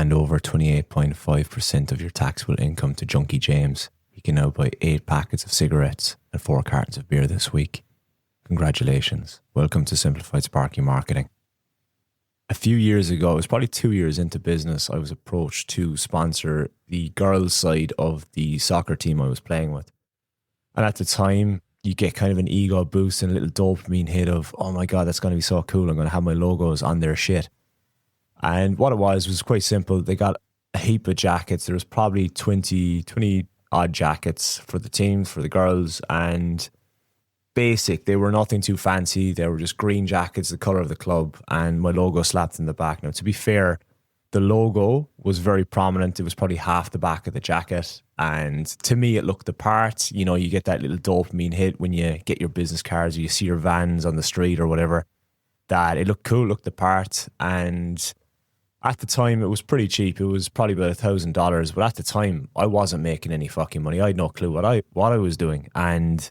hand over 28.5% of your taxable income to Junkie James. You can now buy 8 packets of cigarettes and 4 cartons of beer this week. Congratulations. Welcome to Simplified Sparky Marketing. A few years ago, it was probably 2 years into business, I was approached to sponsor the girls' side of the soccer team I was playing with. And at the time, you get kind of an ego boost and a little dopamine hit of, oh my God, that's going to be so cool. I'm going to have my logos on their shit. And what it was quite simple. They got a heap of jackets. There was probably 20 odd jackets for the teams, for the girls, and basic. They were nothing too fancy. They were just green jackets, the colour of the club, and my logo slapped in the back. Now, to be fair, the logo was very prominent. It was probably half the back of the jacket. And to me, it looked the part. You know, you get that little dopamine hit when you get your business cards or you see your vans on the street or whatever, that it looked cool, looked the part. And at the time, it was pretty cheap. It was probably about $1,000. But at the time, I wasn't making any fucking money. I had no clue what I was doing. And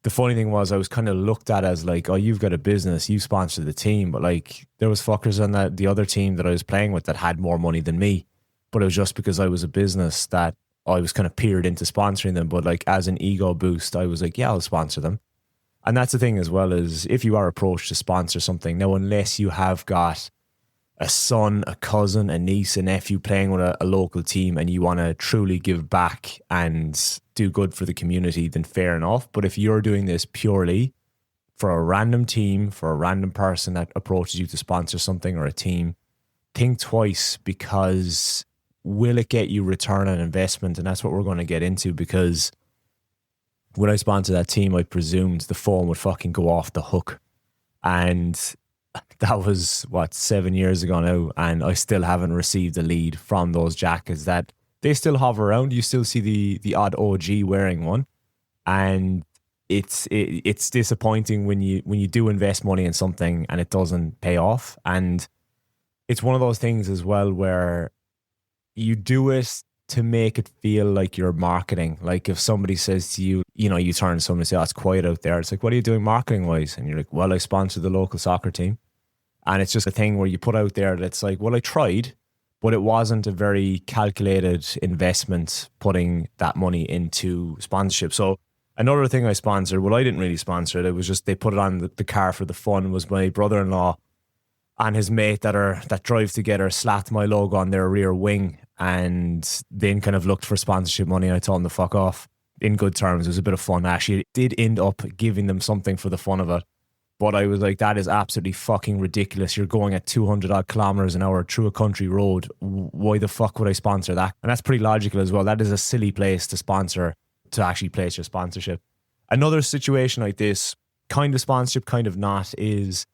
the funny thing was, I was kind of looked at as like, oh, you've got a business, you sponsor the team. But like, there was fuckers on the other team that I was playing with that had more money than me. But it was just because I was a business that I was kind of peered into sponsoring them. But like, as an ego boost, I was like, yeah, I'll sponsor them. And that's the thing as well, is if you are approached to sponsor something, now unless you have got a son, a cousin, a niece, a nephew playing with a local team and you want to truly give back and do good for the community, then fair enough. But if you're doing this purely for a random team, for a random person that approaches you to sponsor something or a team, think twice, because will it get you return on investment? And that's what we're going to get into, because when I sponsored that team, I presumed the phone would fucking go off the hook. And that was, 7 years ago now, and I still haven't received a lead from those jackets. That they still hover around. You still see the odd OG wearing one, and it's disappointing when you do invest money in something and it doesn't pay off. And it's one of those things as well where you do it to make it feel like you're marketing. Like if somebody says to you, you know, you turn to someone and say, oh, it's quiet out there. It's like, what are you doing marketing wise? And you're like, well, I sponsor the local soccer team. And it's just a thing where you put out there that's like, well, I tried, but it wasn't a very calculated investment putting that money into sponsorship. So another thing I sponsored, well, I didn't really sponsor it. It was just they put it on the car for the fun, was my brother-in-law and his mate that drive together slapped my logo on their rear wing and then kind of looked for sponsorship money. And I told them to fuck off in good terms. It was a bit of fun. Actually, it did end up giving them something for the fun of it. But I was like, that is absolutely fucking ridiculous. You're going at 200 odd kilometers an hour through a country road. Why the fuck would I sponsor that? And that's pretty logical as well. That is a silly place to sponsor, to actually place your sponsorship. Another situation like this, kind of sponsorship, kind of not, is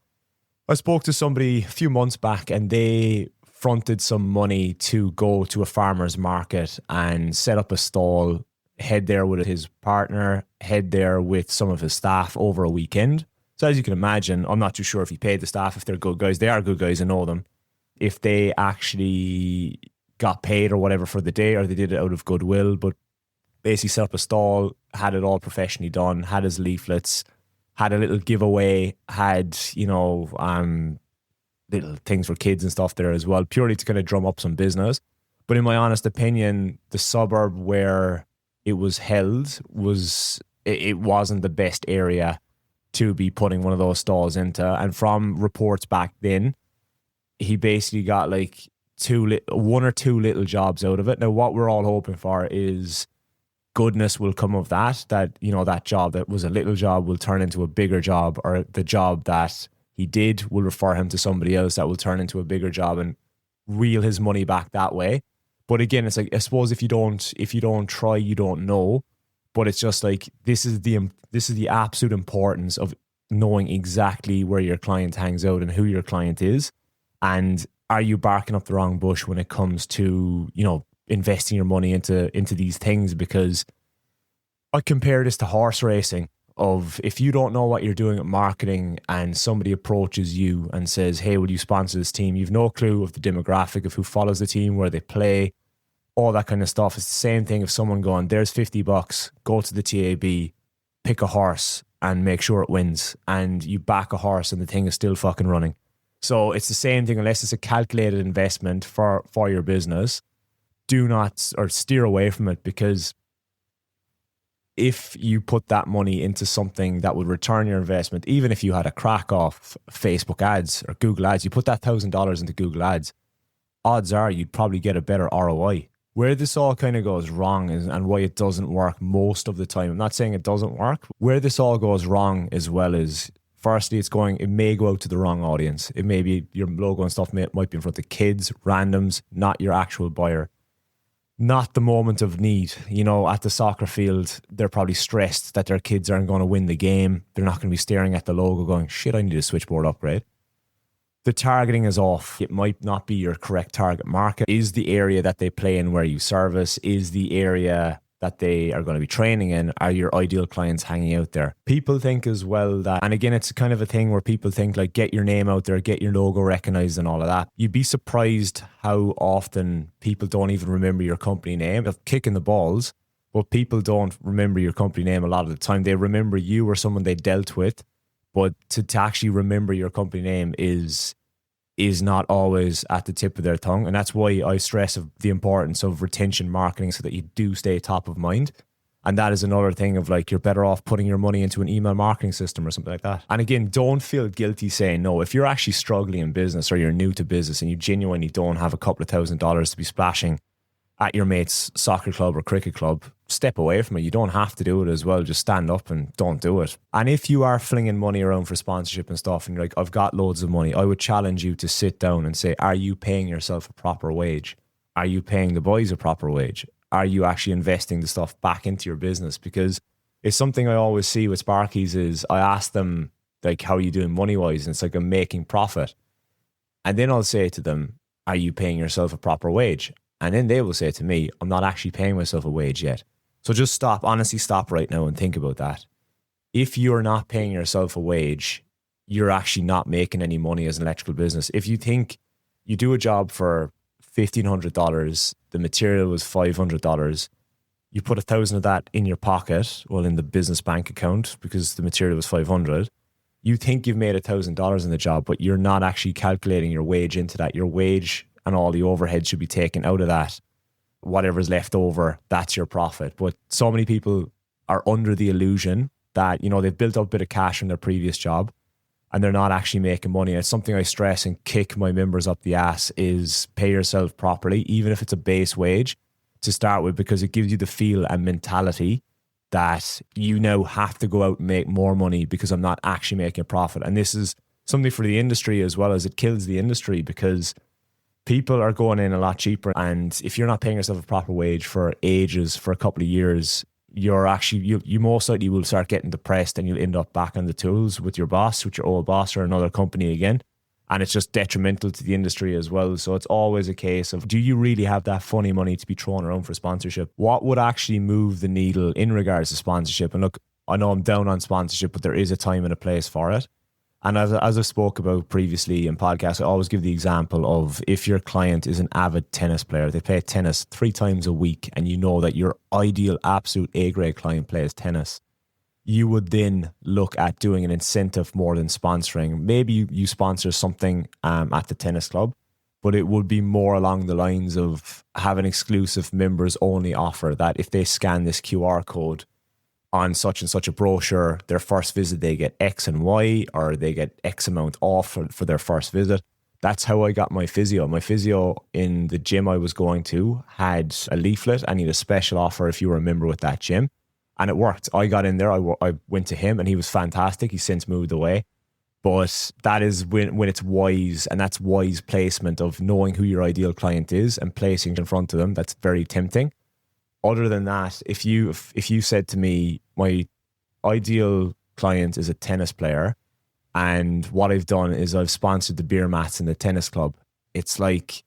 I spoke to somebody a few months back and they fronted some money to go to a farmer's market and set up a stall, head there with his partner, head there with some of his staff over a weekend. So as you can imagine, I'm not too sure if he paid the staff, if they're good guys. They are good guys, I know them. If they actually got paid or whatever for the day, or they did it out of goodwill, but basically set up a stall, had it all professionally done, had his leaflets, had a little giveaway, had, you know, little things for kids and stuff there as well, purely to kind of drum up some business. But in my honest opinion, the suburb where it was held it wasn't the best area to be putting one of those stalls into. And from reports back then, he basically got like one or two little jobs out of it. Now, what we're all hoping for is goodness will come of that, you know, that job that was a little job will turn into a bigger job, or the job that he did will refer him to somebody else that will turn into a bigger job and reel his money back that way. But again, it's like, I suppose if you don't try, you don't know. But it's just like, this is the absolute importance of knowing exactly where your client hangs out and who your client is. And are you barking up the wrong bush when it comes to, you know, investing your money into these things? Because I compare this to horse racing. Of if you don't know what you're doing at marketing and somebody approaches you and says, hey, would you sponsor this team? You've no clue of the demographic of who follows the team, where they play, all that kind of stuff. It's the same thing if someone going, there's $50, go to the TAB, pick a horse and make sure it wins. And you back a horse and the thing is still fucking running. So it's the same thing, unless it's a calculated investment for your business, do not, or steer away from it, because if you put that money into something that would return your investment, even if you had a crack off Facebook ads or Google ads, you put that $1,000 into Google ads, odds are you'd probably get a better ROI. Where this all kind of goes wrong is, and why it doesn't work most of the time, I'm not saying it doesn't work, where this all goes wrong as well is, firstly, it may go out to the wrong audience. It may be your logo and stuff might be in front of kids, randoms, not your actual buyer. Not the moment of need. At the soccer field, they're probably stressed that their kids aren't going to win the game. They're not going to be staring at the logo going, shit, I need a switchboard upgrade. The targeting is off. It might not be your correct target market. Is the area that they play in where you service? Is the area that they are going to be training in? Are your ideal clients hanging out there? People think as well that, and again, it's kind of a thing where people think like, get your name out there, get your logo recognized and all of that. You'd be surprised how often people don't even remember your company name. They're kicking the balls, but people don't remember your company name a lot of the time. They remember you or someone they dealt with, but to actually remember your company name is not always at the tip of their tongue. And that's why I stress of the importance of retention marketing, so that you do stay top of mind. And that is another thing of like, you're better off putting your money into an email marketing system or something like that. And again, don't feel guilty saying no. If you're actually struggling in business, or you're new to business and you genuinely don't have a couple of $1,000s to be splashing at your mate's soccer club or cricket club, step away from it. You don't have to do it as well. Just stand up and don't do it. And if you are flinging money around for sponsorship and stuff and you're like, I've got loads of money, I would challenge you to sit down and say, are you paying yourself a proper wage? Are you paying the boys a proper wage? Are you actually investing the stuff back into your business? Because it's something I always see with Sparkies is, I ask them like, how are you doing money wise? And it's like, I'm making profit. And then I'll say to them, are you paying yourself a proper wage? And then they will say to me, I'm not actually paying myself a wage yet. So just honestly stop right now and think about that. If you're not paying yourself a wage, you're actually not making any money as an electrical business. If you think you do a job for $1,500, the material was $500, you put 1,000 of that in your pocket, well, in the business bank account, because the material was $500, you think you've made $1,000 in the job, but you're not actually calculating your wage into that. Your wage and all the overhead should be taken out of that. Whatever's left over, that's your profit. But so many people are under the illusion that, they've built up a bit of cash from their previous job and they're not actually making money. It's something I stress and kick my members up the ass, is pay yourself properly, even if it's a base wage to start with, because it gives you the feel and mentality that you now have to go out and make more money because I'm not actually making a profit. And this is something for the industry as well, as it kills the industry, because people are going in a lot cheaper. And if you're not paying yourself a proper wage for ages, for a couple of years, you're actually, you most likely will start getting depressed and you'll end up back on the tools with your boss, with your old boss or another company again. And it's just detrimental to the industry as well. So it's always a case of, do you really have that funny money to be thrown around for sponsorship? What would actually move the needle in regards to sponsorship? And look, I know I'm down on sponsorship, but there is a time and a place for it. And as I spoke about previously in podcasts, I always give the example of, if your client is an avid tennis player, they play tennis 3 times a week, and you know that your ideal absolute A-grade client plays tennis, you would then look at doing an incentive more than sponsoring. Maybe you sponsor something at the tennis club, but it would be more along the lines of have an exclusive members only offer that if they scan this QR code on such and such a brochure, their first visit, they get X and Y, or they get X amount off for their first visit. That's how I got my physio. My physio in the gym I was going to had a leaflet and he had a special offer if you were a member with that gym. And it worked. I got in there, I went to him and he was fantastic. He's since moved away. But that is when it's wise, and that's wise placement of knowing who your ideal client is and placing in front of them. That's very tempting. Other than that, if you said to me, my ideal client is a tennis player, and what I've done is I've sponsored the beer mats in the tennis club, it's like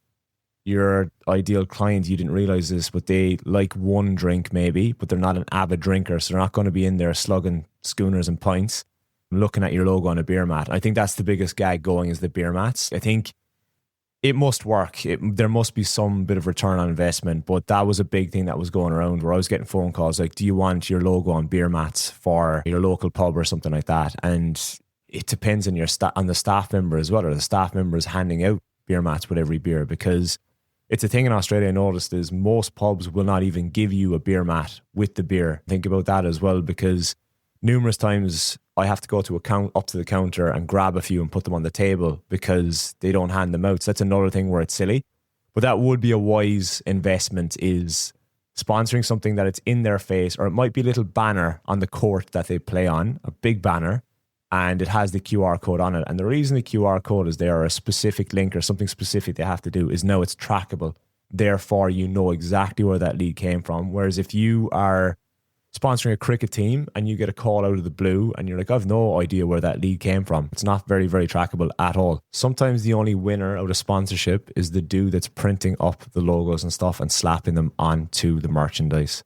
your ideal client, you didn't realize this, but they like one drink maybe, but they're not an avid drinker, so they're not going to be in there slugging schooners and pints looking at your logo on a beer mat. I think that's the biggest gag going, is the beer mats. I think it must work. There must be some bit of return on investment, but that was a big thing that was going around, where I was getting phone calls like, do you want your logo on beer mats for your local pub or something like that? And it depends on on the staff member as well, or the staff members handing out beer mats with every beer, because it's a thing in Australia I noticed is most pubs will not even give you a beer mat with the beer. Think about that as well, because numerous times I have to go to up to the counter and grab a few and put them on the table because they don't hand them out. So that's another thing where it's silly. But that would be a wise investment, is sponsoring something that it's in their face, or it might be a little banner on the court that they play on, a big banner, and it has the QR code on it. And the reason the QR code is there, or a specific link or something specific they have to do, is now it's trackable. Therefore, you know exactly where that lead came from. Whereas if you are sponsoring a cricket team and you get a call out of the blue and you're like, I've no idea where that lead came from, it's not very, very trackable at all. Sometimes the only winner out of sponsorship is the dude that's printing up the logos and stuff and slapping them onto the merchandise.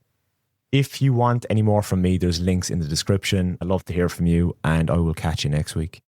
If you want any more from me, there's links in the description. I'd love to hear from you, and I will catch you next week.